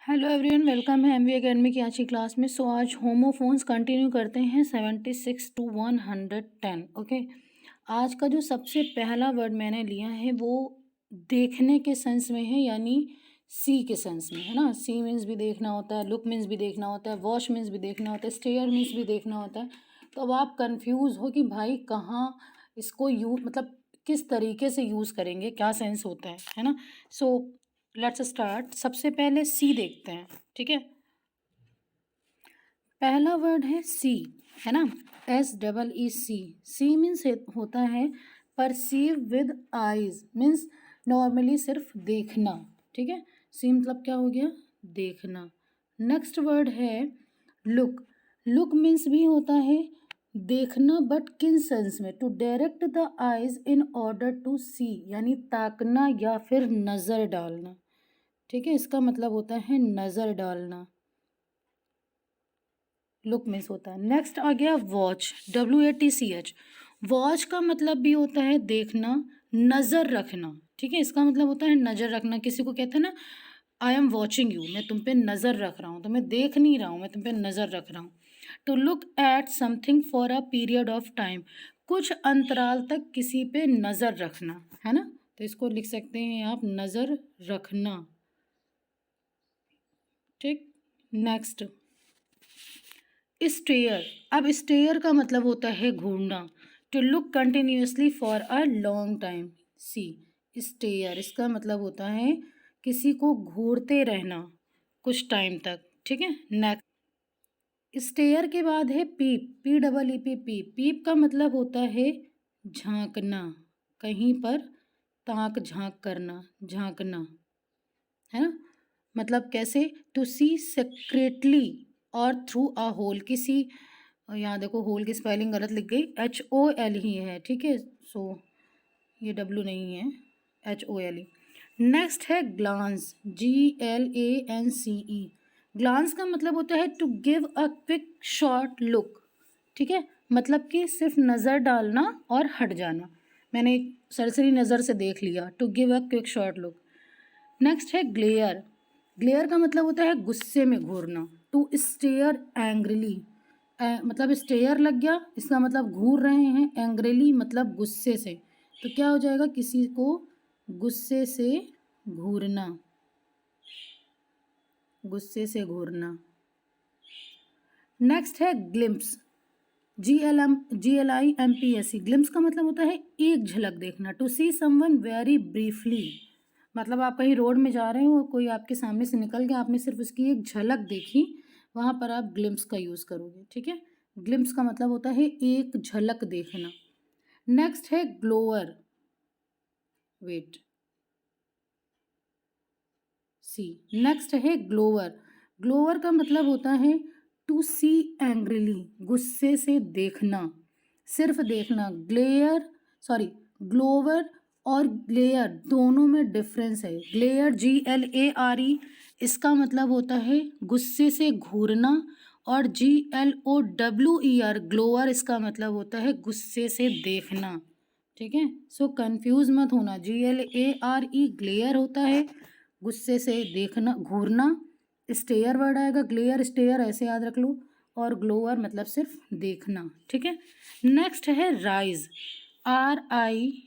Hello everyone, welcome है MV academy की आज की क्लास में। आज होमोफोन्स कंटिन्यू करते हैं 76 to 110। ओके, आज का जो सबसे पहला वर्ड मैंने लिया है वो देखने के सेंस में है, यानी सी के सेंस में है ना। सी मीन्स भी देखना होता है, लुक मीन्स भी देखना होता है, वॉच मीन्स भी देखना होता है, स्टेयर मीन्स भी देखना होता है। तो अब आप कंफ्यूज हो कि भाई कहाँ इसको मतलब किस तरीके से यूज़ करेंगे, क्या सेंस होता है ना। So let's start. सबसे पहले सी देखते हैं, ठीक है। पहला वर्ड है सी, है ना। SEE। सी मीन्स होता है perceive with eyes, means normally सिर्फ देखना, ठीक है। सी मतलब क्या हो गया, देखना। नेक्स्ट वर्ड है लुक। लुक मीन्स भी होता है देखना, बट किन सेंस में, to direct the eyes in order to see, यानी ताकना या फिर नज़र डालना, ठीक है। इसका मतलब होता है नज़र डालना, लुक मिस होता है। नेक्स्ट आ गया वॉच, WATCH। वॉच का मतलब भी होता है देखना, नज़र रखना, ठीक है। इसका मतलब होता है नज़र रखना। किसी को कहते हैं ना, आई एम वॉचिंग यू, मैं तुम पे नज़र रख रहा हूँ, तो मैं देख नहीं रहा हूँ, मैं तुम पे नज़र रख रहा हूँ। To look at something for a period of time, कुछ अंतराल तक किसी पे नज़र रखना, है ना। तो इसको लिख सकते हैं आप नज़र रखना, ठीक। Next stair. अब स्टेयर का मतलब होता है घूरना, to look continuously for a long time. See stare, इसका मतलब होता है किसी को घूरते रहना कुछ टाइम तक, ठीक है। नेक्स्ट स्टेयर के बाद है पीप, PEEP। पीप, पीप का मतलब होता है झांकना, कहीं पर ताक झांक करना, झांकना, है ना। मतलब कैसे, टू सी सेक्रेटली और थ्रू अ होल, किसी, यहाँ देखो होल की स्पेलिंग गलत लिख गई, HOL ही है, ठीक है। सो ये W नहीं है, HOLE। नेक्स्ट है ग्लांस, GLANCE। ग्लांस का मतलब होता है to give a quick short look, ठीक है। मतलब कि सिर्फ नज़र डालना और हट जाना, मैंने एक सरसरी नज़र से देख लिया, to give a quick short look. Next है ग्लेयर। ग्लेयर का मतलब होता है गुस्से में घूरना, टू स्टेयर एंग्रीली। मतलब स्टेयर लग गया, इसका मतलब घूर रहे हैं, एंग्रीली मतलब गुस्से से, तो क्या हो जाएगा, किसी को गुस्से से घूरना, गुस्से से घूरना। नेक्स्ट है ग्लिम्प्स, GLIMPSE। ग्लिम्स का मतलब होता है एक झलक देखना, to see someone very briefly. मतलब आप कहीं रोड में जा रहे हो, कोई आपके सामने से निकल गया, आपने सिर्फ उसकी एक झलक देखी, वहाँ पर आप ग्लिम्स का यूज़ करोगे, ठीक है। ग्लिम्स का मतलब होता है एक झलक देखना। नेक्स्ट है ग्लोअर, वेट, सी। नेक्स्ट है ग्लोअर। ग्लोअर का मतलब होता है टू सी एंग्रीली, गुस्से से देखना, सिर्फ देखना। ग्लेयर, सॉरी, ग्लोवर और ग्लेयर दोनों में डिफरेंस है। ग्लेयर GLARE, इसका मतलब होता है गुस्से से घूरना, और GLOWER ग्लोअर, इसका मतलब होता है गुस्से से देखना, ठीक है। सो कंफ्यूज मत होना, GLARE ग्लेयर होता है गुस्से से देखना, घूरना। स्टेयर वर्ड आएगा, ग्लेयर स्टेयर ऐसे याद रख लो, और ग्लोअर मतलब सिर्फ देखना, ठीक है। नेक्स्ट है राइज, RISE।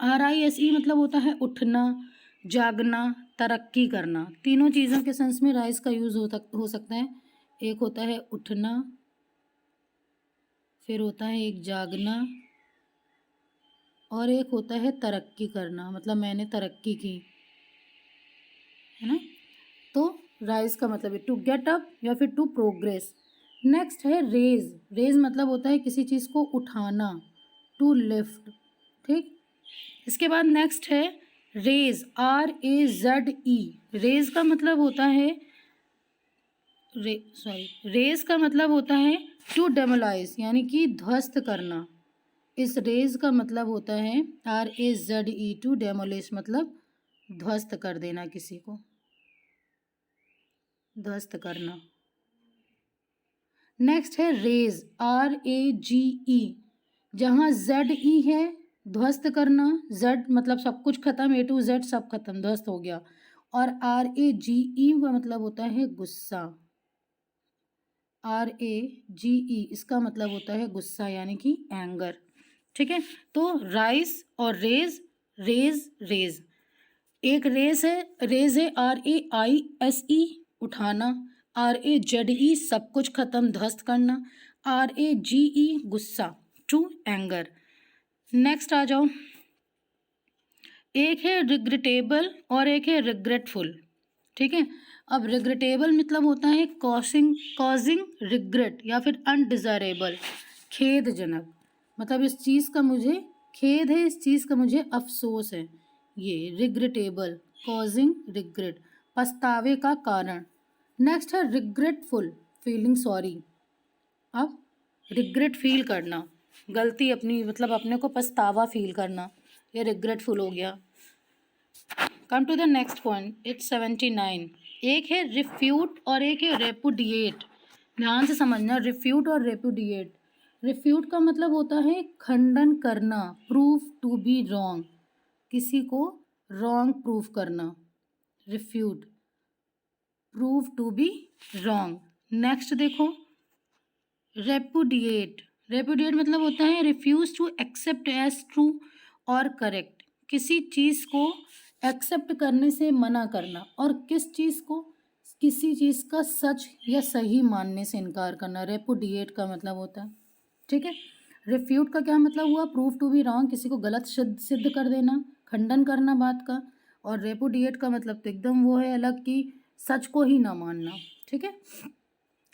RISE मतलब होता है उठना, जागना, तरक्की करना। तीनों चीज़ों के सेंस में राइज का यूज़ हो सकता है। एक होता है उठना, फिर होता है एक जागना, और एक होता है तरक्की करना, मतलब मैंने तरक्की की, है ना। तो राइज का मतलब है टू गेट अप या फिर टू प्रोग्रेस। नेक्स्ट है रेज। रेज मतलब होता है किसी चीज़ को उठाना, टू लिफ्ट, ठीक। इसके बाद नेक्स्ट है रेज, RAZE। रेज का मतलब होता है रेज का मतलब होता है टू डेमोलाइज, यानी कि ध्वस्त करना। इस रेज का मतलब होता है RAZE, टू डेमोलिश, मतलब ध्वस्त कर देना, किसी को ध्वस्त करना। नेक्स्ट है रेज, RAGE। जहाँ ZE है ध्वस्त करना, Z मतलब सब कुछ खत्म, A to Z सब खत्म, ध्वस्त हो गया। और RAGE का मतलब होता है गुस्सा। RAGE इसका मतलब होता है गुस्सा यानी कि एंगर। ठीक है, तो राइस और रेज, रेज रेज, एक रेज है RAISE उठाना, RAZE सब कुछ खत्म ध्वस्त करना, RAGE गुस्सा टू एंगर। नेक्स्ट आ जाओ, एक है रिग्रेटेबल और एक है रिग्रेटफुल। ठीक है, अब रिग्रेटेबल मतलब होता है कॉजिंग रिग्रेट या फिर अनडिज़ायरेबल, खेदजनक, मतलब इस चीज़ का मुझे खेद है, इस चीज़ का मुझे अफसोस है, ये रिग्रेटेबल, कॉजिंग रिग्रेट, पछतावे का कारण। नेक्स्ट है रिग्रेटफुल, फीलिंग सॉरी। अब रिग्रेट फील करना, गलती अपनी, मतलब अपने को पछतावा फील करना, ये रिग्रेटफुल हो गया। Come to the next point, it's 79। एक है रिफ्यूट और एक है रेपुडिएट। ध्यान से समझना, रिफ्यूट और रेपुडिएट। रिफ्यूट का मतलब होता है खंडन करना, प्रूव टू बी रॉन्ग, किसी को रॉन्ग प्रूव करना, refute, prove to be wrong. Next देखो, रेपुडिएट। रेपुडिएट मतलब होता है refuse to accept as true और करेक्ट, किसी चीज़ को एक्सेप्ट करने से मना करना, और किस चीज़ को, किसी चीज़ का सच या सही मानने से इनकार करना, रेपुडिएट का मतलब होता है। ठीक है, रिफ्यूट का क्या मतलब हुआ, प्रूव टू बी रॉन्ग, किसी को गलत सिद्ध कर देना, खंडन करना बात का, और रेपुडिएट का मतलब तो एकदम वो है अलग कि सच को ही ना मानना। ठीक है,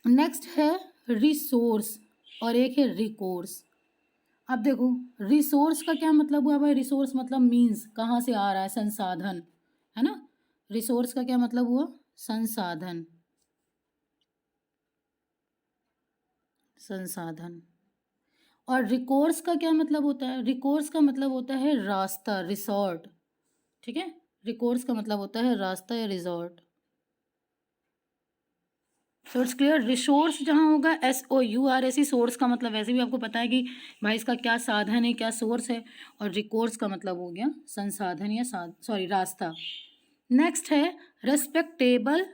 नेक्स्ट है रिसोर्स और एक है रिकोर्स। अब देखो, रिसोर्स का क्या मतलब हुआ भाई, रिसोर्स मतलब मीन्स, कहाँ से आ रहा है, संसाधन, है ना। रिसोर्स का क्या मतलब हुआ, संसाधन, संसाधन। और रिकोर्स का क्या मतलब होता है, रिकोर्स का मतलब होता है रास्ता, रिसोर्ट। ठीक है, रिकोर्स का मतलब होता है रास्ता या resort. So it's clear, resource जहाँ होगा SOURCE, सोर्स का मतलब वैसे भी आपको पता है कि भाई इसका क्या साधन है, क्या सोर्स है, और रिकोर्स का मतलब हो गया संसाधन या रास्ता। नेक्स्ट है रेस्पेक्टेबल,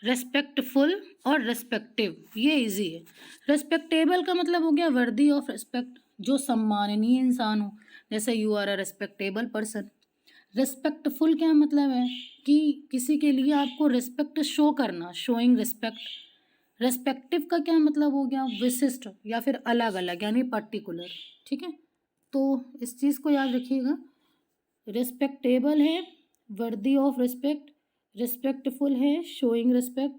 रेस्पेक्टफुल और रेस्पेक्टिव, ये इजी है। रेस्पेक्टेबल का मतलब हो गया वर्दी ऑफ रेस्पेक्ट, जो सम्माननीय इंसान हो, जैसे you are a respectable person. Respectful क्या मतलब है कि किसी के लिए आपको रिस्पेक्ट शो करना, शोइंग रिस्पेक्ट। रेस्पेक्टिव का क्या मतलब हो गया, विशिष्ट या फिर अलग अलग यानी पर्टिकुलर। ठीक है, तो इस चीज़ को याद रखिएगा, रिस्पेक्टेबल है वर्दी ऑफ रिस्पेक्ट, रिस्पेक्टफुल है शोइंग रिस्पेक्ट,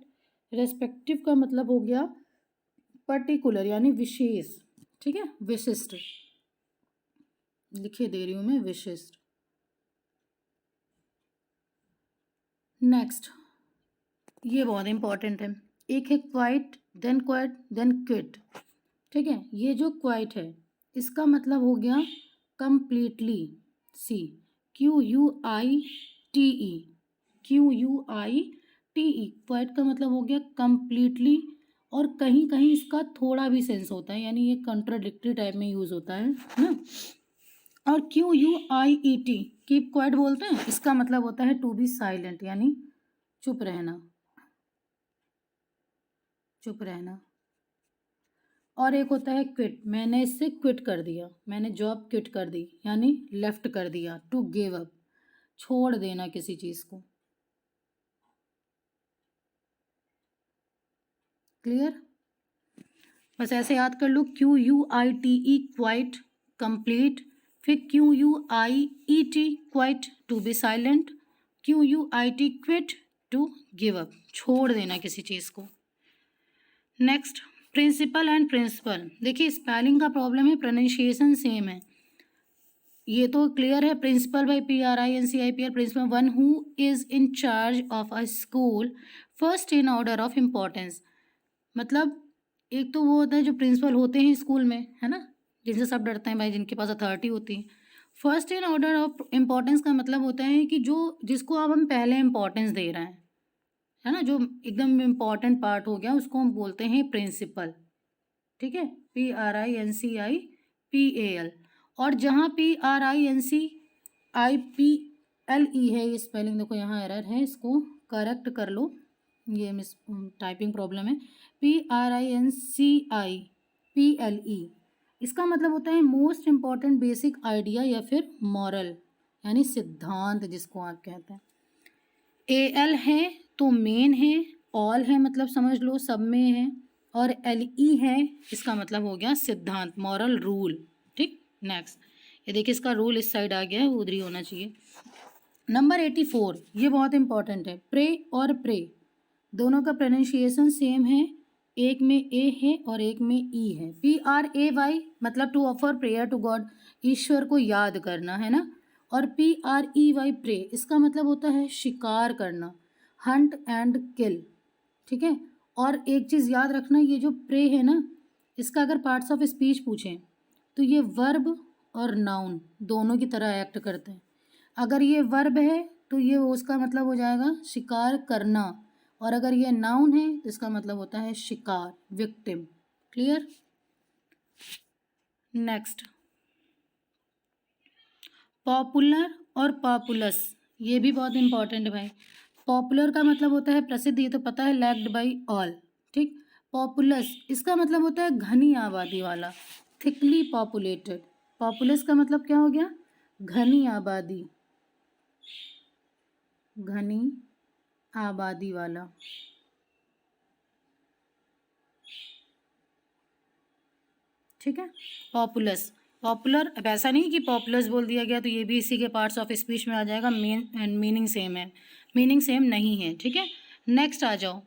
रेस्पेक्टिव का मतलब हो गया पर्टिकुलर यानी विशेष। ठीक है, विशिष्ट लिखे दे रही हूँ मैं, विशिष्ट। नेक्स्ट, ये बहुत इंपॉर्टेंट है, एक है quite, then quite, then quit. ठीक है, ये जो क्वाइट है इसका मतलब हो गया कंप्लीटली, QUITE, QUITE, क्वाइट का मतलब हो गया कंप्लीटली, और कहीं कहीं इसका थोड़ा भी सेंस होता है, यानी ये कंट्राडिक्टरी टाइप में यूज़ होता है ना। और QUIET, कीप क्वाइट बोलते हैं, इसका मतलब होता है टू बी साइलेंट यानी चुप रहना, चुप रहना। और एक होता है क्विट, मैंने इससे क्विट कर दिया, मैंने जॉब क्विट कर दी यानी लेफ्ट कर दिया, टू गिव अप, छोड़ देना किसी चीज़ को। क्लियर, बस ऐसे याद कर लो, QUITE क्वाइट, कंप्लीट, फिर QUIET quiet, to be silent, QUIT quit, to give up, छोड़ देना किसी चीज़ को। Next, principal and principle. देखिए स्पेलिंग का प्रॉब्लम है, प्रोनाउंसिएशन सेम है, ये तो क्लियर है। Principal by PRINCIPL, principal one who is in charge of a school, first in order of importance. मतलब एक तो वो होता है जो प्रिंसिपल होते हैं स्कूल में, है ना, जिनसे सब डरते हैं भाई, जिनके पास अथॉरिटी होती है। First in order of importance का मतलब होता है कि जो जिसको अब हम पहले इम्पोर्टेंस दे रहे हैं, है ना, जो एकदम इम्पॉर्टेंट पार्ट हो गया उसको हम बोलते हैं प्रिंसिपल। ठीक है, PRINCIPAL। और जहाँ PRINCIPAL LE है, ये स्पेलिंग देखो यहाँ एरर है, इसको करेक्ट कर लो, ये मिस टाइपिंग प्रॉब्लम है। PRINCIPLE, इसका मतलब होता है मोस्ट इम्पॉर्टेंट बेसिक आइडिया या फिर मॉरल, यानी सिद्धांत जिसको आप कहते हैं। AL है तो मेन है, ऑल है मतलब समझ लो सब में है, और LE है इसका मतलब हो गया सिद्धांत, मॉरल, रूल। ठीक, नेक्स्ट ये देखिए इसका रूल इस साइड आ गया है, उधर ही होना चाहिए। नंबर 84, ये बहुत इंपॉर्टेंट है। प्रे और प्रे दोनों का प्रोनाउंसिएशन सेम है, एक में ए है और एक में ई है। PRAY मतलब to offer prayer to God, ईश्वर को याद करना है ना, और PREY प्रे इसका मतलब होता है शिकार करना, हंट एंड किल। ठीक है, और एक चीज़ याद रखना, ये जो प्रे है ना, इसका अगर पार्ट्स ऑफ स्पीच पूछें तो ये वर्ब और नाउन दोनों की तरह एक्ट करते हैं। अगर ये वर्ब है तो ये उसका मतलब हो जाएगा शिकार करना, और अगर ये नाउन है तो इसका मतलब होता है शिकार, विक्टिम। क्लियर? नेक्स्ट, पॉपुलर और पॉपुलस, ये भी बहुत इंपॉर्टेंट है भाई। पॉपुलर का मतलब होता है प्रसिद्ध, ये तो पता है, लाइक्ड बाई ऑल। ठीक, पॉपुलस इसका मतलब होता है घनी आबादी वाला, थिकली पॉपुलेटेड। पॉपुलस का मतलब क्या हो गया? घनी आबादी, घनी आबादी वाला। ठीक है, पॉपुलस, पॉपुलर। अब ऐसा नहीं कि पॉपुलस बोल दिया गया तो ये भी इसी के पार्ट्स ऑफ स्पीच में आ जाएगा, मेन एंड मीनिंग सेम है, मीनिंग सेम नहीं है। ठीक है, नेक्स्ट आ जाओ,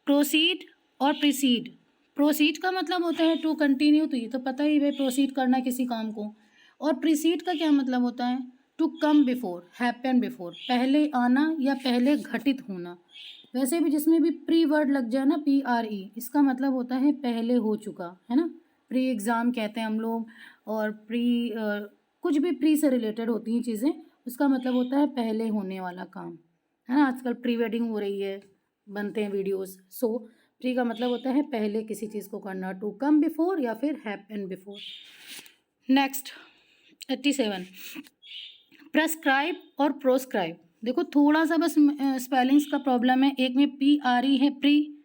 प्रोसीड और प्रीसीड। प्रोसीड का मतलब होता है टू कंटिन्यू, तो ये तो पता ही है, प्रोसीड करना किसी काम को। और प्रीसीड का क्या मतलब होता है? To come before, happen before, पहले आना या पहले घटित होना। वैसे भी जिसमें भी प्री वर्ड लग जाए ना, PRE, इसका मतलब होता है पहले हो चुका है ना। प्री एग्ज़ाम कहते हैं हम लोग, और प्री कुछ भी प्री से रिलेटेड होती हैं चीज़ें, उसका मतलब होता है पहले होने वाला काम, है ना। आजकल प्री वेडिंग हो रही है, बनते हैं वीडियोस, सो प्री का मतलब होता है पहले किसी चीज़ को करना, टू कम बिफोर या फिर हैपन बिफोर। नेक्स्ट 87, प्रेस्क्राइब और प्रोस्क्राइब। देखो थोड़ा सा बस स्पेलिंग्स का प्रॉब्लम है, एक में PRE है प्री,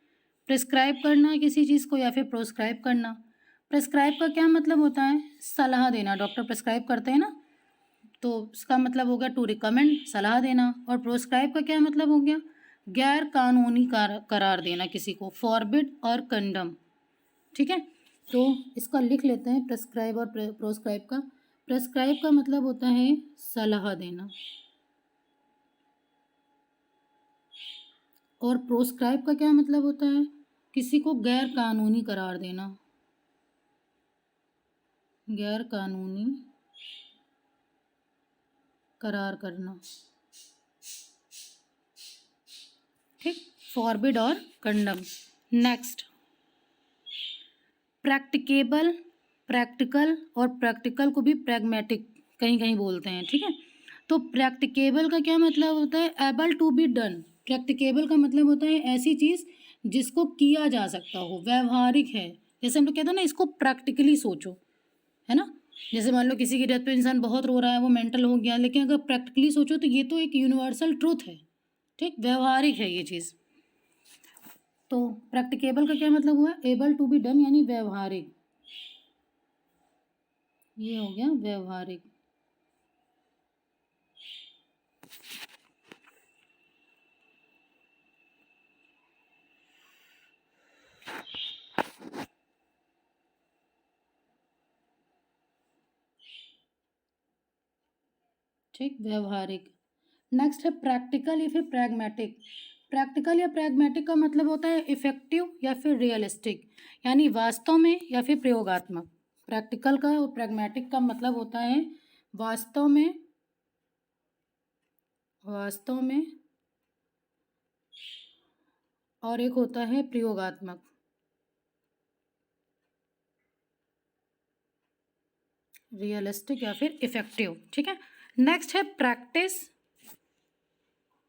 प्रेस्क्राइब करना है किसी चीज़ को या फिर प्रोस्क्राइब करना। प्रेस्क्राइब का क्या मतलब होता है? सलाह देना, डॉक्टर प्रेस्क्राइब करते हैं ना, तो उसका मतलब हो गया टू रिकमेंड, सलाह देना। और प्रोस्क्राइब का क्या मतलब हो गया? गैर कानूनी करार देना किसी को, फॉरबिड और कंडम। ठीक है, तो इसका लिख लेते हैं, प्रेस्क्राइब और प्रोस्क्राइब का। प्रेस्क्राइब का मतलब होता है सलाह देना, और प्रोस्क्राइब का क्या मतलब होता है? किसी को गैर कानूनी करार देना, गैर कानूनी करार करना। ठीक, फॉरबिड और कंडम। नेक्स्ट, प्रैक्टिकेबल, प्रैक्टिकल, और प्रैक्टिकल को भी प्रैग्मेटिक कहीं कहीं बोलते हैं। ठीक है, तो प्रैक्टिकेबल का क्या मतलब होता है? Able to be done. Practicable का मतलब होता है ऐसी चीज़ जिसको किया जा सकता हो, व्यवहारिक है। जैसे हम लोग कहते हैं ना, इसको प्रैक्टिकली सोचो, है ना। जैसे मान लो किसी की डेथ पे इंसान बहुत रो रहा है, वो मेंटल हो गया, लेकिन अगर प्रैक्टिकली सोचो तो ये तो एक यूनिवर्सल ट्रूथ है। ठीक, व्यवहारिक है ये चीज़। तो प्रैक्टिकेबल का क्या मतलब हुआ? एबल टू बी डन, यानी व्यवहारिक, ये हो गया व्यवहारिक। ठीक, व्यवहारिक। नेक्स्ट है प्रैक्टिकल या फिर प्रैग्मेटिक। प्रैक्टिकल या प्रैग्मेटिक का मतलब होता है इफेक्टिव या फिर रियलिस्टिक, यानी वास्तव में या फिर प्रयोगात्मक। प्रैक्टिकल का और प्रैग्मेटिक का मतलब होता है वास्तव में, वास्तव में, और एक होता है प्रयोगात्मक, रियलिस्टिक या फिर इफेक्टिव। ठीक है, नेक्स्ट है प्रैक्टिस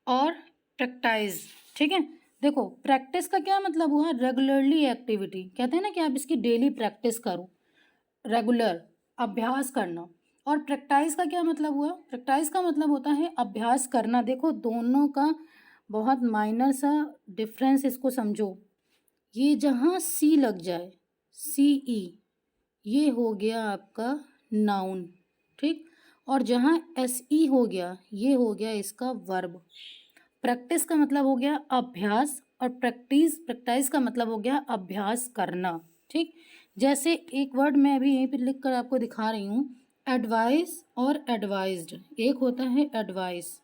और प्रैक्टाइज। ठीक है, देखो प्रैक्टिस का क्या मतलब हुआ? रेगुलरली एक्टिविटी, कहते हैं ना कि आप इसकी डेली प्रैक्टिस करो, रेगुलर अभ्यास करना। और प्रैक्टिस का क्या मतलब हुआ? प्रैक्टिस का मतलब होता है अभ्यास करना। देखो दोनों का बहुत माइनर सा डिफरेंस, इसको समझो। ये जहाँ सी लग जाए, सी ई, ये हो गया आपका नाउन, ठीक। और जहाँ एस ई हो गया, ये हो गया इसका वर्ब। प्रैक्टिस का मतलब हो गया अभ्यास, और प्रैक्टिस का मतलब हो गया अभ्यास करना, ठीक। जैसे एक वर्ड मैं अभी यहीं पे लिख कर आपको दिखा रही हूँ, एडवाइस और एडवाइज्ड। एक होता है एडवाइस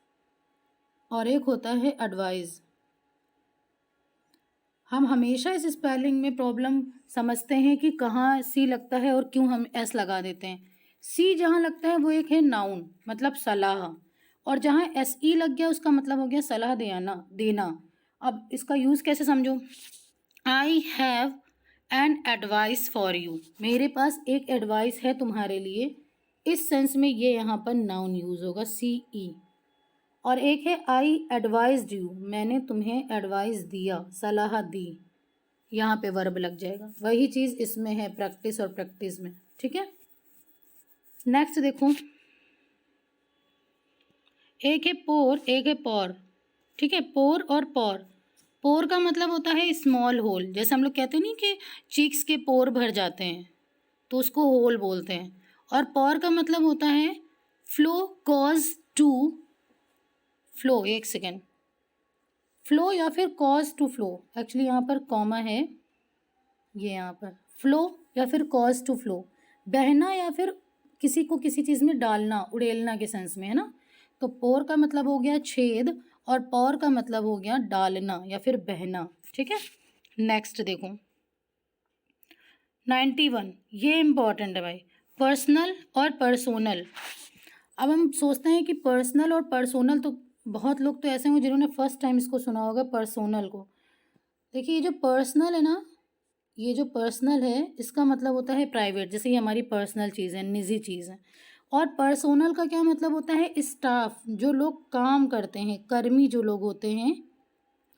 और एक होता है एडवाइज। हम हमेशा इस स्पेलिंग में प्रॉब्लम समझते हैं कि कहाँ सी लगता है और क्यों हम एस लगा देते हैं। सी जहाँ लगता है वो एक है नाउन, मतलब सलाह, और जहाँ एस ई लग गया उसका मतलब हो गया सलाह देना। अब इसका यूज़ कैसे समझो? I have an advice for you, मेरे पास एक एडवाइस है तुम्हारे लिए। इस सेंस में ये यहाँ पर नाउन यूज़ होगा, सी ई। और एक है आई एडवाइज्ड यू, मैंने तुम्हें एडवाइस दिया, सलाह दी, यहाँ पे वर्ब लग जाएगा। वही चीज़ इसमें है प्रैक्टिस और प्रैक्टिस में, ठीक है। नेक्स्ट देखो, एक है पोर, एक है पॉर, ठीक है। पोर और पॉर। पोर का मतलब होता है स्मॉल होल, जैसे हम लोग कहते हैं नहीं कि चीक्स के पोर भर जाते हैं, तो उसको होल बोलते हैं। और पॉर का मतलब होता है फ्लो कॉज टू फ्लो, एक सेकेंड, फ्लो या फिर कॉज टू फ्लो, एक्चुअली यहाँ पर कॉमा है, ये यहाँ पर फ्लो या फिर कॉज टू फ्लो, बहना या फिर किसी को किसी चीज़ में डालना, उड़ेलना के सेंस में, है ना। तो पोर का मतलब हो गया छेद और पौर का मतलब हो गया डालना या फिर बहना, ठीक है। नेक्स्ट देखो 91, ये इम्पॉर्टेंट है भाई, पर्सनल और पर्सोनल। अब हम सोचते हैं कि पर्सनल और पर्सोनल, तो बहुत लोग तो ऐसे होंगे जिन्होंने फर्स्ट टाइम इसको सुना होगा पर्सोनल को। देखिए ये जो पर्सनल है ना, ये जो पर्सनल है इसका मतलब होता है प्राइवेट, जैसे ये हमारी पर्सनल चीज़ है, निजी चीज़ है। और पर्सोनल का क्या मतलब होता है? स्टाफ, जो लोग काम करते हैं, कर्मी जो लोग होते हैं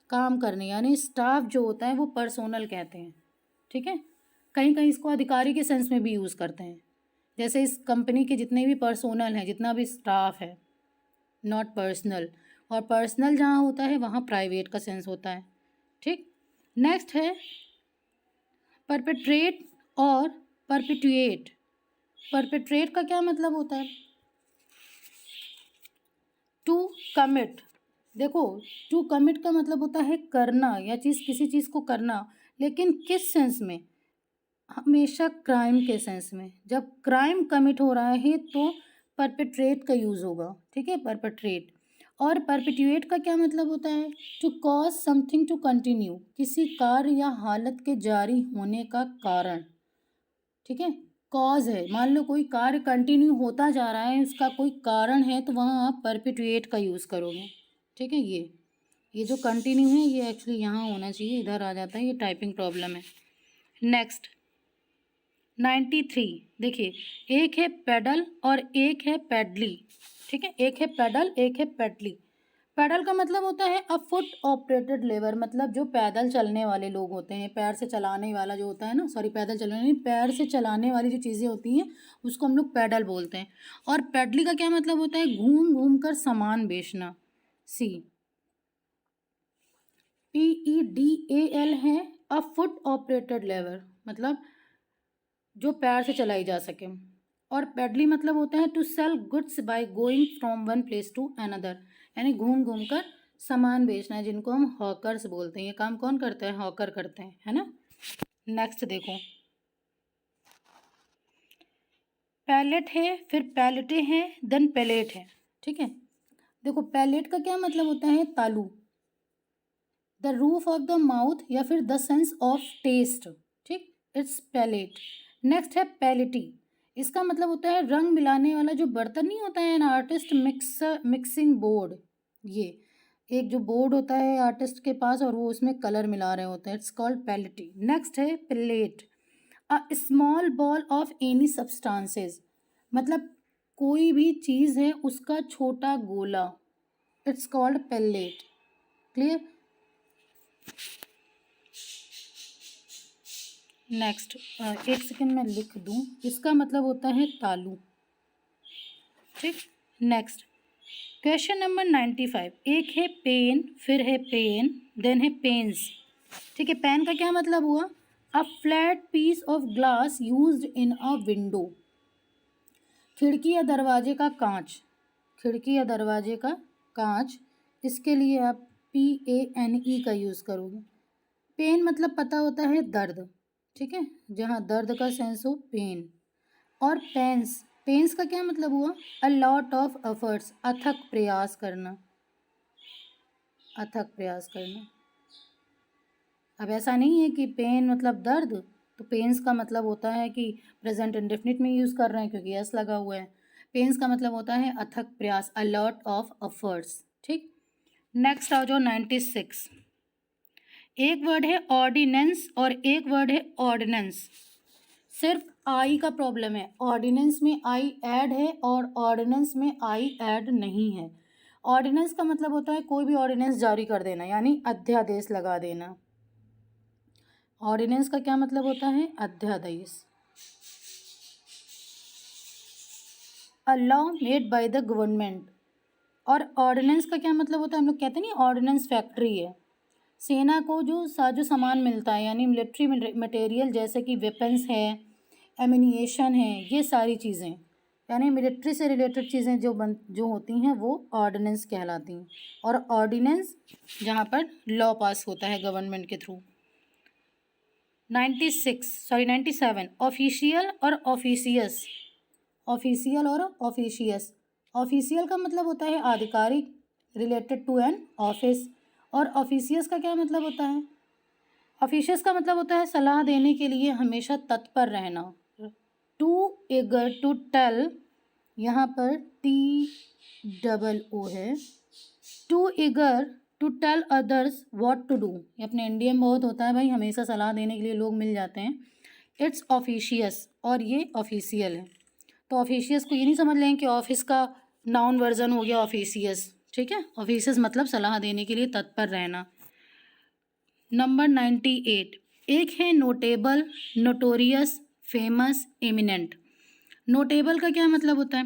काम करने, यानी स्टाफ जो होता है वो पर्सोनल कहते हैं, ठीक है। कहीं कहीं इसको अधिकारी के सेंस में भी यूज़ करते हैं, जैसे इस कंपनी के जितने भी पर्सोनल हैं, जितना भी स्टाफ है, नॉट पर्सनल। और पर्सनल जहाँ होता है वहाँ प्राइवेट का सेंस होता है, ठीक। नेक्स्ट है परपेट्रेट और परपिट्यूएट। परपेट्रेट का क्या मतलब होता है? To commit. देखो टू कमिट का मतलब होता है करना, या किसी चीज़ को करना, लेकिन किस सेंस में? हमेशा क्राइम के सेंस में। जब क्राइम कमिट हो रहा है तो परपेट्रेट का यूज़ होगा, ठीक है, परपेट्रेट। और परपिट्यूएट का क्या मतलब होता है? To cause something to continue, किसी कार्य या हालत के जारी होने का कारण, ठीक है। कॉज है, मान लो कोई कार्य कंटिन्यू होता जा रहा है, उसका कोई कारण है, तो वहाँ आप परपिट्यूएट का यूज़ करोगे, ठीक है। ये जो कंटिन्यू है ये एक्चुअली यहाँ होना चाहिए, इधर आ जाता है, ये टाइपिंग प्रॉब्लम है। नेक्स्ट 93, देखिए एक है पेडल और एक है पेडली, ठीक है। एक है पेडल, एक है पेडली। पैडल का मतलब होता है अ फुट ऑपरेटेड लेवर, मतलब जो पैदल चलने वाले लोग होते हैं, पैर से चलाने वाला जो होता है ना, सॉरी पैदल चलने नहीं, पैर से चलाने वाली जो चीज़ें होती हैं उसको हम लोग पैडल बोलते हैं। और पैडली का क्या मतलब होता है? घूम घूम कर सामान बेचना। सी PEDAL है अ फुट ऑपरेटेड लेवर, मतलब जो पैर से चलाई जा सके। और पेडली मतलब होता है to sell goods by going from one place to another, यानी घूम घूम कर सामान बेचना है, जिनको हम हॉकर्स बोलते हैं। ये काम कौन करता है? हॉकर करते हैं, है ना। नेक्स्ट देखो, पैलेट है, फिर पैलेटे हैं, देन पैलेट है, ठीक है। देखो पैलेट का क्या मतलब होता है? तालू, the roof of the mouth या फिर द सेंस ऑफ टेस्ट, ठीक, इट्स पैलेट। नेक्स्ट है पैलेटी, इसका मतलब होता है रंग मिलाने वाला जो बर्तन नहीं होता है, एन आर्टिस्ट मिक्सिंग बोर्ड। ये एक जो बोर्ड होता है आर्टिस्ट के पास और वो उसमें कलर मिला रहे होते हैं, इट्स कॉल्ड पैलेटी। नेक्स्ट है pellet, a small ball of any substances, मतलब कोई भी चीज़ है उसका छोटा गोला, it's called pellet. Clear. Next एक सेकेंड मैं लिख दूँ, इसका मतलब होता है तालू, ठीक। Next question number 95। एक है पेन, फिर है पेन, देन है पेन्स। ठीक है, पेन का क्या मतलब हुआ? A flat piece of glass used in a window. खिड़की या दरवाजे का कांच, खिड़की या दरवाजे का कांच, इसके लिए आप PANE का यूज़ करोगे। पेन मतलब पता होता है दर्द, ठीक है, जहाँ दर्द का सेंस हो, पेन। और पेंस, पेंस का क्या मतलब हुआ? अ लॉट ऑफ एफर्ट्स, अथक प्रयास करना, अथक प्रयास करना। अब ऐसा नहीं है कि पेन मतलब दर्द, तो पेन्स का मतलब होता है कि प्रेजेंट इंडेफिनिट में यूज़ कर रहे हैं क्योंकि एस लगा हुआ है। पेन्स का मतलब होता है अथक प्रयास, अ लॉट ऑफ एफर्ट्स। ठीक। नेक्स्ट आ जाओ 96। एक वर्ड है ऑर्डिनेंस और एक वर्ड है ऑर्डिनेंस। सिर्फ आई का प्रॉब्लम है, ऑर्डिनेंस में आई ऐड है और ऑर्डिनेंस में आई ऐड नहीं है। ऑर्डिनेंस का मतलब होता है कोई भी ऑर्डिनेंस जारी कर देना, यानी अध्यादेश लगा देना। ऑर्डिनेंस का क्या मतलब होता है? अध्यादेश। A law made by the government. और ऑर्डिनेंस का क्या मतलब होता है? हम लोग कहते हैं नहीं, ऑर्डिनेंस फैक्ट्री है। सेना को जो साजो सामान मिलता है, यानी मिलिट्री मटेरियल, जैसे कि वेपन्स है, एमिनिएशन है, ये सारी चीज़ें, यानी मिलिट्री से रिलेटेड चीज़ें जो होती हैं वो ऑर्डिनेंस कहलाती हैं। और ऑर्डिनेंस जहाँ पर लॉ पास होता है गवर्नमेंट के थ्रू। 97 ऑफिशियल और ऑफिशियस। ऑफिशियल और ऑफिशियस। ऑफिशियल का मतलब होता है आधिकारिक, रिलेटेड टू एन ऑफिस। और ऑफिशियस का क्या मतलब होता है? ऑफिशियस का मतलब होता है सलाह देने के लिए हमेशा तत्पर रहना। टू एगर टू टेल, यहाँ पर TOO है। Too eager to tell others what to do, ये अपने इंडिया में बहुत होता है भाई, हमेशा सलाह देने के लिए लोग मिल जाते हैं। इट्स ऑफिशियस, और ये ऑफिशियल है। तो ऑफिशियस को ये नहीं समझ लें कि ऑफिस का नाउन वर्जन हो गया ऑफिशियस। ठीक है, ऑफिशियस मतलब सलाह देने के लिए तत्पर रहना। नंबर 98। एक है notable, notorious, famous, eminent. Notable का क्या मतलब होता है?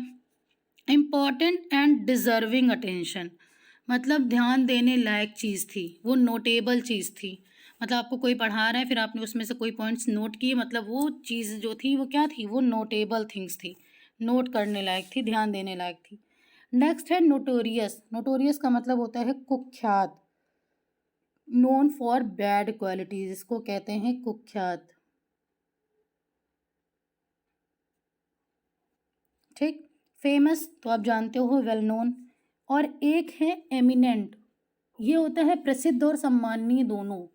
इम्पॉर्टेंट एंड डिजर्विंग अटेंशन, मतलब ध्यान देने लायक चीज़ थी, वो नोटेबल चीज़ थी। मतलब आपको कोई पढ़ा रहा है, फिर आपने उसमें से कोई पॉइंट्स नोट किए, मतलब वो चीज़ जो थी वो क्या थी? वो नोटेबल थिंग्स थी, नोट करने लायक थी, ध्यान देने लायक थी। नेक्स्ट है नोटोरियस। नोटोरियस का मतलब होता है कुख्यात, नोन फॉर बैड क्वालिटीज, इसको कहते हैं कुख्यात। ठीक। फेमस तो आप जानते हो, वेल नोन। और एक है एमिनेंट, ये होता है प्रसिद्ध और सम्माननीय दोनों।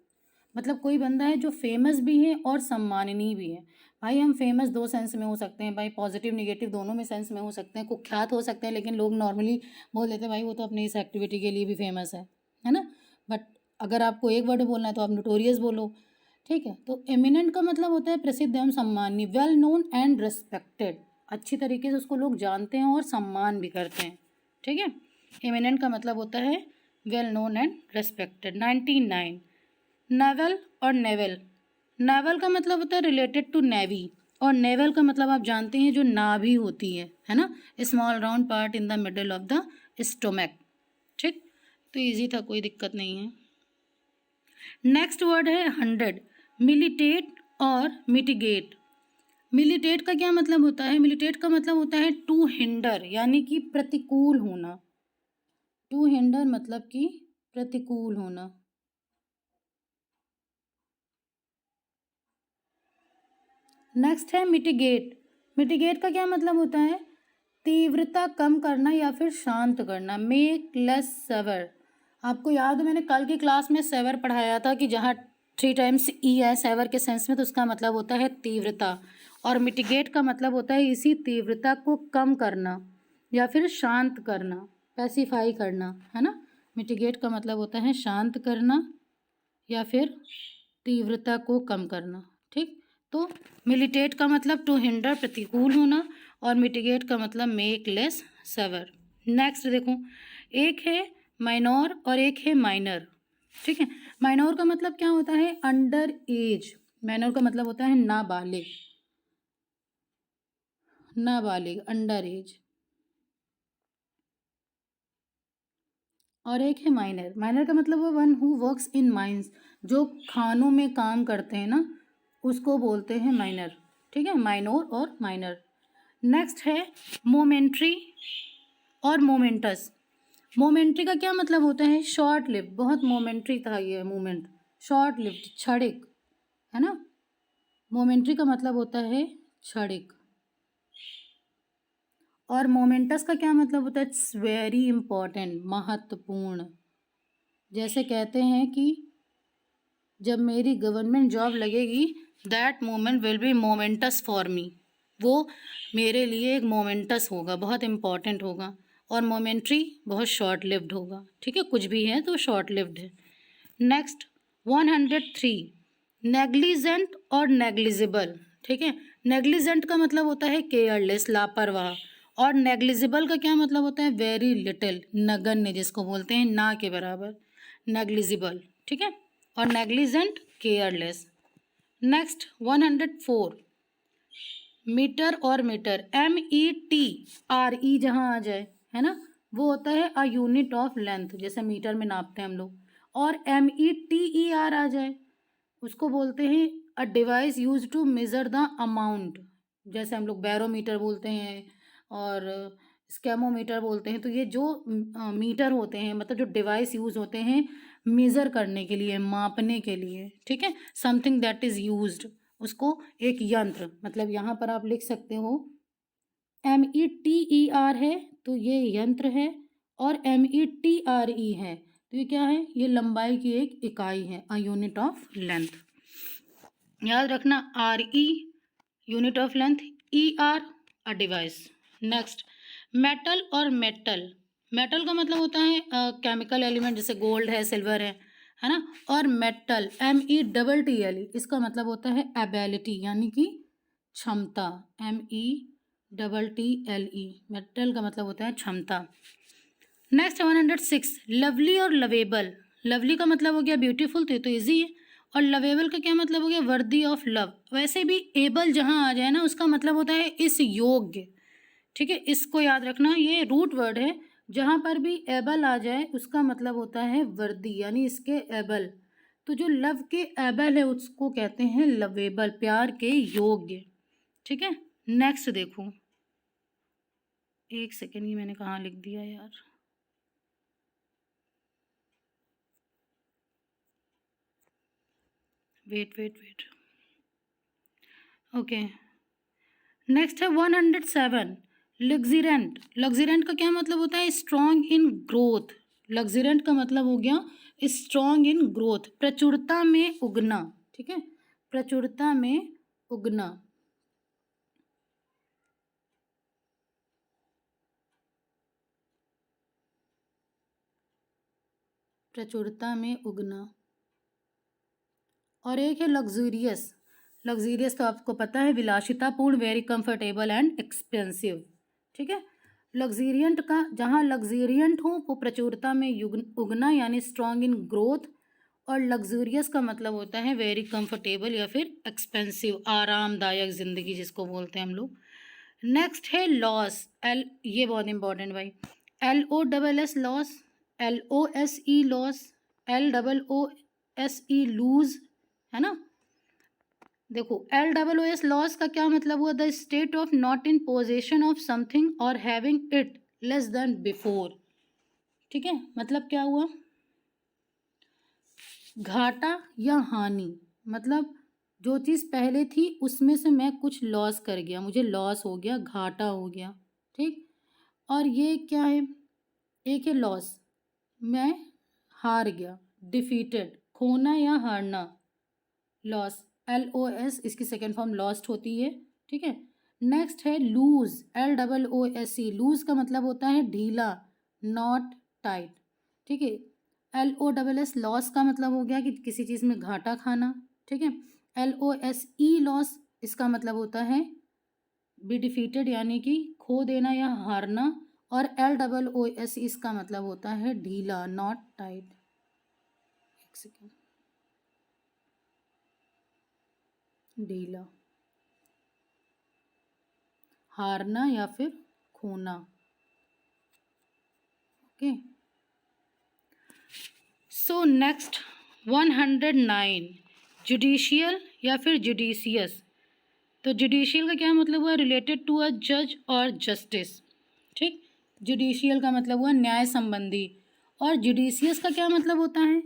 मतलब कोई बंदा है जो फेमस भी है और सम्माननीय भी है। भाई हम फेमस दो सेंस में हो सकते हैं भाई, पॉजिटिव निगेटिव दोनों में सेंस में हो सकते हैं। कुख्यात हो सकते हैं, लेकिन लोग नॉर्मली बोल देते हैं भाई वो तो अपनी इस एक्टिविटी के लिए भी फेमस है ना। बट अगर आपको एक वर्ड बोलना है तो आप नोटोरियस बोलो। ठीक है, तो एमिनेंट का मतलब होता है प्रसिद्ध एवं सम्माननीय, वेल नोन एंड रिस्पेक्टेड, अच्छी तरीके से उसको लोग जानते हैं और सम्मान भी करते हैं। ठीक है, एमिनेंट का मतलब होता है well known and respected. 99 naval और नेवल। नेवल का मतलब होता है रिलेटेड टू नेवी, और नेवल का मतलब आप जानते हैं जो नाभि होती है ना, small round part in the middle of the stomach. ठीक, तो इजी था, कोई दिक्कत नहीं है। नेक्स्ट वर्ड है 100 मिलिटेट और मिटिगेट। मिलिटेट का क्या मतलब होता है? मिलिटेट का मतलब होता है टू हिंडर, यानी कि प्रतिकूल होना। टू हिंडर मतलब कि प्रतिकूल होना। नेक्स्ट है मिटिगेट। मिटिगेट का क्या मतलब होता है? तीव्रता कम करना या फिर शांत करना, मेक लेस सेवर। आपको याद है मैंने कल की क्लास में सेवर पढ़ाया था कि जहाँ 3 टाइम्स ई है सेवर के सेंस में, तो उसका मतलब होता है तीव्रता। और मिटिगेट का मतलब होता है इसी तीव्रता को कम करना या फिर शांत करना, पैसिफाई करना, है ना। मिटिगेट का मतलब होता है शांत करना या फिर तीव्रता को कम करना। ठीक, तो मिलिटेट का मतलब टू हिंडर, प्रतिकूल होना, और मिटिगेट का मतलब मेक लेस सेवर। नेक्स्ट देखो, एक है माइनर और एक है माइनर। ठीक है, माइनर का मतलब क्या होता है? Under as. माइनर का मतलब होता है नाबालिग, नाबालिग, अंडर एज। और एक है माइनर। माइनर का मतलब है one who works in mines, जो खानों में काम करते हैं ना, उसको बोलते हैं माइनर। ठीक है, माइनोर और माइनर। नेक्स्ट है मोमेंट्री और मोमेंटस। मोमेंट्री का क्या मतलब होता है? शॉर्ट लिव, बहुत मोमेंट्री था ये मूवमेंट, शॉर्ट लिव्ड, क्षणिक, है ना। मोमेंट्री का मतलब होता है क्षणिक। और मोमेंटस का क्या मतलब होता है? इट्स वेरी इंपॉर्टेंट, महत्वपूर्ण। जैसे कहते हैं कि जब मेरी गवर्नमेंट जॉब लगेगी, that moment will be moments for me, वो मेरे लिए एक मोमेंटस होगा, बहुत इंपॉर्टेंट होगा। और मोमेंट्री बहुत शॉर्ट लिव्ड होगा। ठीक है, कुछ भी है तो शॉर्ट लिव्ड है। नेक्स्ट 103, नेग्लिजेंट और नेग्लिजिबल। ठीक है, नेग्लिजेंट का मतलब होता है केयरलेस, लापरवाह। और नेग्लिजिबल का क्या मतलब होता है? वेरी लिटिल, नगण्य, जिसको बोलते हैं ना के बराबर, नेग्लिजिबल। ठीक है, और नेग्लिजेंट केयरलेस। नेक्स्ट 104, मीटर और मीटर, METRE जहाँ आ जाए, है ना, वो होता है अ यूनिट ऑफ लेंथ, जैसे मीटर में नापते हैं हम लोग। और METER आ जाए, उसको बोलते हैं a device use to measure the amount, जैसे हम लोग बैरोमीटर बोलते हैं और स्कैमोमीटर बोलते हैं। तो ये जो मीटर होते हैं, मतलब जो डिवाइस यूज होते हैं मेजर करने के लिए, मापने के लिए। ठीक है, समथिंग दैट इज यूज्ड, उसको एक यंत्र, मतलब यहाँ पर आप लिख सकते हो METER है तो ये यंत्र है, और METRE है तो ये क्या है? ये लंबाई की एक इकाई है, अ यूनिट ऑफ लेंथ। याद रखना, RE unit of length, ER a device. Next metal और मेटल। मेटल का मतलब होता है केमिकल एलिमेंट, जैसे गोल्ड है, सिल्वर है ना। और मेटल METTLE, इसका मतलब होता है एबिलिटी, यानी कि क्षमता। METTLE, मेटल का मतलब होता है क्षमता। नेक्स्ट 106, लवली और लवेबल। लवली का मतलब हो गया ब्यूटीफुल, तो ये तो ईजी है। और लवेबल का क्या मतलब हो गया? Worthy of love. वैसे भी एबल जहाँ आ जाए ना, उसका मतलब होता है इस योग्य। ठीक है, इसको याद रखना, ये रूट वर्ड है। जहाँ पर भी एबल आ जाए उसका मतलब होता है वर्दी, यानी इसके एबल। तो जो लव के एबल है उसको कहते हैं लवेबल, प्यार के योग्य। ठीक है, नेक्स्ट देखो, एक सेकेंड, ये मैंने कहाँ लिख दिया यार। Wait wait wait, okay. Next है 107, लग्जीरेंट। लग्जीरेंट का क्या मतलब होता है? Strong in growth. लग्जीरेंट का मतलब हो गया स्ट्रॉन्ग इन ग्रोथ, प्रचुरता में उगना। ठीक है, प्रचुरता में उगना। प्रचुरता में उगना। और एक है लग्जूरियस। लग्जूरियस तो आपको पता है, विलासितापूर्ण, वेरी कंफर्टेबल एंड एक्सपेंसिव। ठीक है, लग्जीरियंट का, जहाँ लग्जीरियंट हो वो प्रचुरता में उगना, यानी स्ट्रॉन्ग इन ग्रोथ। और लग्जूरियस का मतलब होता है वेरी कंफर्टेबल या फिर एक्सपेंसिव, आरामदायक ज़िंदगी जिसको बोलते हैं हम लोग। नेक्स्ट है लॉस। ये बहुत इंपॉर्टेंट भाई, LOSS loss, LOSE lose, LOOSE loose, है ना। देखो, LOOS लॉस का क्या मतलब हुआ? The state of not in possession of something और having it less than before. ठीक है, मतलब क्या हुआ? घाटा या हानि, मतलब जो चीज़ पहले थी उसमें से मैं कुछ लॉस कर गया, मुझे लॉस हो गया, घाटा हो गया। ठीक, और ये क्या है? एक है लॉस, मैं हार गया, डिफीटेड, खोना या हारना, लॉस, LOS, इसकी सेकेंड फॉर्म लॉस्ट होती है। ठीक है, नेक्स्ट है लूज, LOOSE। लूज का मतलब होता है ढीला, नॉट टाइट। ठीक है, LOSS लॉस का मतलब हो गया कि किसी चीज़ में घाटा खाना। ठीक है, LOSE लॉस, इसका मतलब होता है बी डिफीटेड, यानी कि खो देना या हारना। और LOOS इसका मतलब होता है ढीला, नॉट टाइट। एक सेकेंड, ढीला, हारना या फिर खोना। ओके, नेक्स्ट 109 जुडिशियल या फिर जुडिशियस। तो जुडिशियल का क्या मतलब हुआ, रिलेटेड टू अ जज और जस्टिस। ठीक, जुडिशियल का मतलब हुआ न्याय संबंधी। और जुडिशियस का क्या मतलब होता है,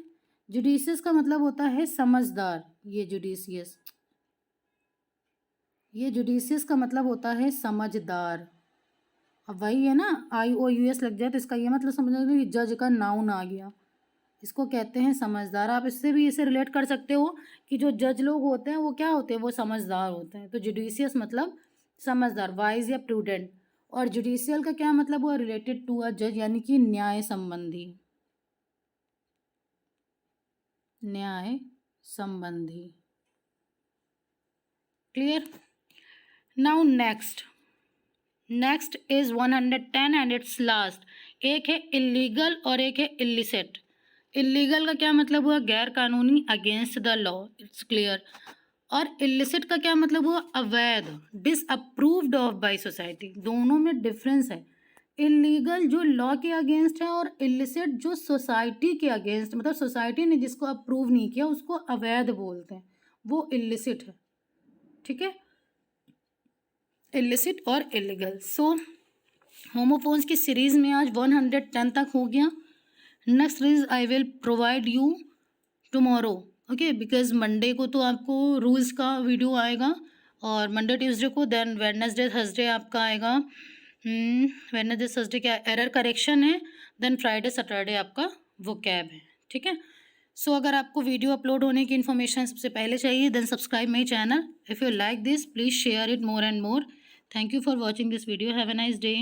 जुडिशियस का मतलब होता है समझदार। ये जुडिशियस का मतलब होता है समझदार। अब वही है ना, IOUS लग जाए तो इसका ये मतलब समझ लो कि जज का नाउन आ गया, इसको कहते हैं समझदार। आप इससे भी इसे रिलेट कर सकते हो कि जो जज लोग होते हैं वो क्या होते हैं, वो समझदार होते हैं। तो जुडिशियस मतलब समझदार, वाइज या प्रूडेंट। और जुडिशियल का क्या मतलब हुआ, रिलेटेड टू अ जज, यानी कि न्याय संबंधी, न्याय संबंधी। Clear. Now next is 110 and it's last. एक है इलीगल और एक है इलिसिट। इलीगल का क्या मतलब हुआ, गैर कानूनी, against the law, it's clear. और इलिसिट का क्या मतलब हुआ, अवैध, डिसअप्रूव्ड ऑफ बाय सोसाइटी। दोनों में डिफरेंस है। इलीगल जो लॉ के अगेंस्ट है और इलिसिट जो सोसाइटी के अगेंस्ट, मतलब सोसाइटी ने जिसको अप्रूव नहीं किया उसको अवैध बोलते हैं, वो इलिसिट है। ठीक है, इलिसिट और इलीगल। सो होमोफोन्स की सीरीज में आज 110 तक हो गया। Next series I will provide you tomorrow, okay, because Monday को तो आपको रूल्स का वीडियो आएगा और मंडे ट्यूसडे को, देन वेडनेसडे थर्सडे आपका आएगा, वेडनेसडे थर्सडे क्या एरर करेक्शन है, देन फ्राइडे सैटरडे आपका वो कैब है। ठीक है, सो अगर आपको वीडियो अपलोड होने की इन्फॉर्मेशन सबसे पहले चाहिए then subscribe my channel. If you like this please share it more and more. Thank you for watching this video. Have a nice day.